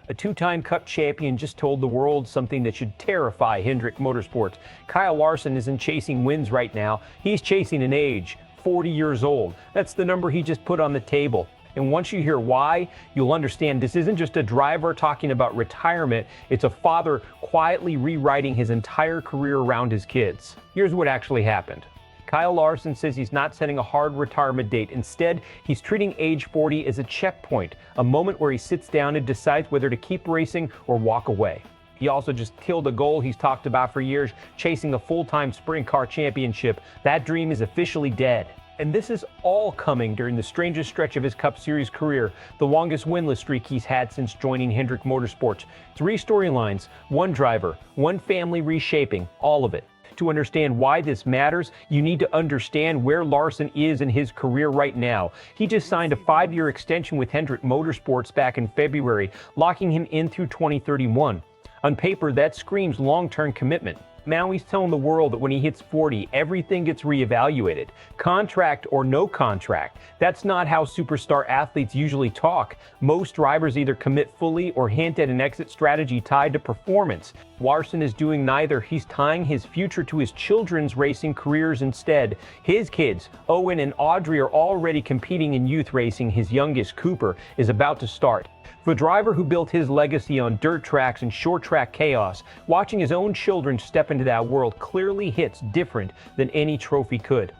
A two-time Cup champion just told the world something that should terrify Hendrick Motorsports. Kyle Larson isn't chasing wins right now. He's chasing an age, 40 years old. That's the number he just put on the table. And once you hear why, you'll understand this isn't just a driver talking about retirement. It's a father quietly rewriting his entire career around his kids. Here's what actually happened. Kyle Larson says he's not setting a hard retirement date. Instead, he's treating age 40 as a checkpoint, a moment where he sits down and decides whether to keep racing or walk away. He also just killed a goal he's talked about for years, chasing a full-time sprint car championship. That dream is officially dead. And this is all coming during the strangest stretch of his Cup Series career, the longest winless streak he's had since joining Hendrick Motorsports. 3 storylines, 1 driver, 1 family reshaping, all of it. To understand why this matters, you need to understand where Larson is in his career right now. He just signed a 5-year extension with Hendrick Motorsports back in February, locking him in through 2031. On paper, that screams long-term commitment. Now he's telling the world that when he hits 40, everything gets reevaluated. Contract or no contract. That's not how superstar athletes usually talk. Most drivers either commit fully or hint at an exit strategy tied to performance. Larson is doing neither. He's tying his future to his children's racing careers instead. His kids, Owen and Audrey, are already competing in youth racing. His youngest, Cooper, is about to start. For a driver who built his legacy on dirt tracks and short track chaos, watching his own children step into that world clearly hits different than any trophy could.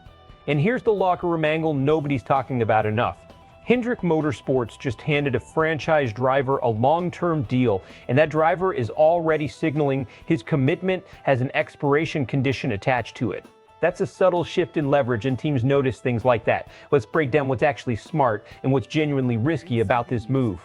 And here's the locker room angle nobody's talking about enough. Hendrick Motorsports just handed a franchise driver a long-term deal, and that driver is already signaling his commitment has an expiration condition attached to it. That's a subtle shift in leverage, and teams notice things like that. Let's break down what's actually smart and what's genuinely risky about this move.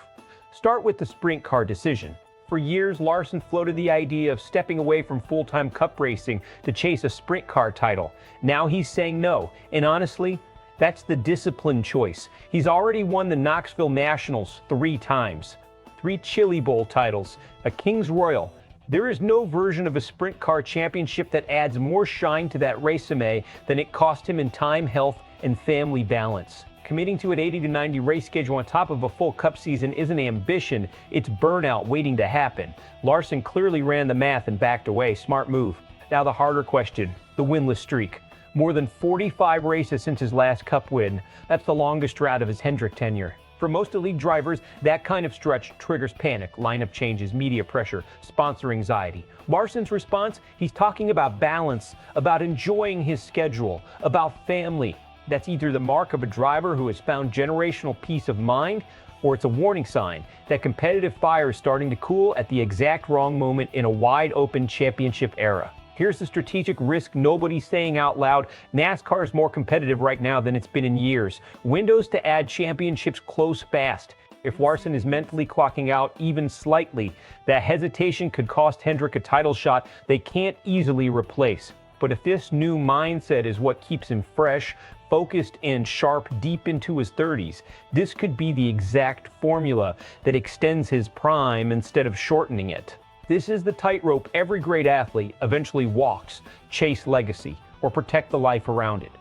Start with the sprint car decision. For years, Larson floated the idea of stepping away from full-time Cup racing to chase a sprint car title. Now he's saying no, and honestly, that's the disciplined choice. He's already won the Knoxville Nationals 3 times, 3 Chili Bowl titles, a King's Royal. There is no version of a sprint car championship that adds more shine to that resume than it cost him in time, health, and family balance. Committing to an 80 to 90 race schedule on top of a full Cup season isn't ambition, it's burnout waiting to happen. Larson clearly ran the math and backed away. Smart move. Now the harder question, the winless streak. More than 45 races since his last Cup win. That's the longest drought of his Hendrick tenure. For most elite drivers, that kind of stretch triggers panic, lineup changes, media pressure, sponsor anxiety. Larson's response, he's talking about balance, about enjoying his schedule, about family. That's either the mark of a driver who has found generational peace of mind, or it's a warning sign that competitive fire is starting to cool at the exact wrong moment in a wide-open championship era. Here's the strategic risk nobody's saying out loud. NASCAR is more competitive right now than it's been in years. Windows to add championships close fast. If Larson is mentally clocking out even slightly, that hesitation could cost Hendrick a title shot they can't easily replace. But if this new mindset is what keeps him fresh, focused, and sharp deep into his 30s, this could be the exact formula that extends his prime instead of shortening it. This is the tightrope every great athlete eventually walks, chase legacy, or protect the life around it.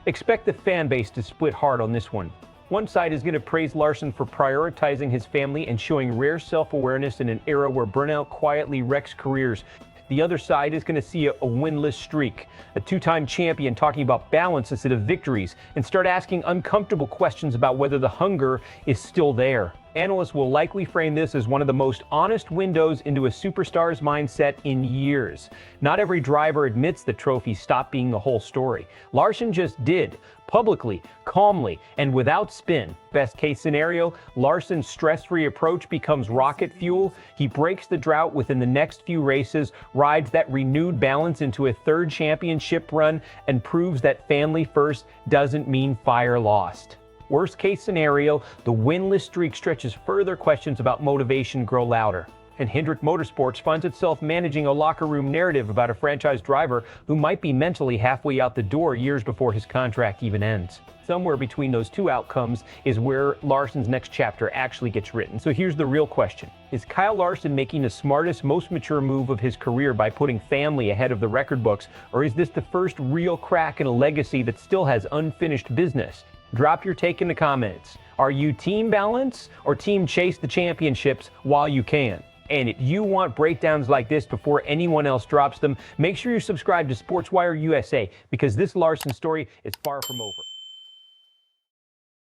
Expect the fan base to split hard on this one. One side is going to praise Larson for prioritizing his family and showing rare self-awareness in an era where burnout quietly wrecks careers. The other side is going to see a winless streak, a 2-time champion talking about balance instead of victories, and start asking uncomfortable questions about whether the hunger is still there. Analysts will likely frame this as one of the most honest windows into a superstar's mindset in years. Not every driver admits the trophy stopped being the whole story. Larson just did, publicly, calmly, and without spin. Best case scenario, Larson's stress-free approach becomes rocket fuel. He breaks the drought within the next few races, rides that renewed balance into a 3rd championship run, and proves that family first doesn't mean fire lost. Worst case scenario, the winless streak stretches further, questions about motivation grow louder. And Hendrick Motorsports finds itself managing a locker room narrative about a franchise driver who might be mentally halfway out the door years before his contract even ends. Somewhere between those 2 outcomes is where Larson's next chapter actually gets written. So here's the real question. Is Kyle Larson making the smartest, most mature move of his career by putting family ahead of the record books? Or is this the first real crack in a legacy that still has unfinished business? Drop your take in the comments. Are you team balance or team chase the championships while you can? And if you want breakdowns like this before anyone else drops them, make sure you subscribe to SportsWire USA, because this Larson story is far from over.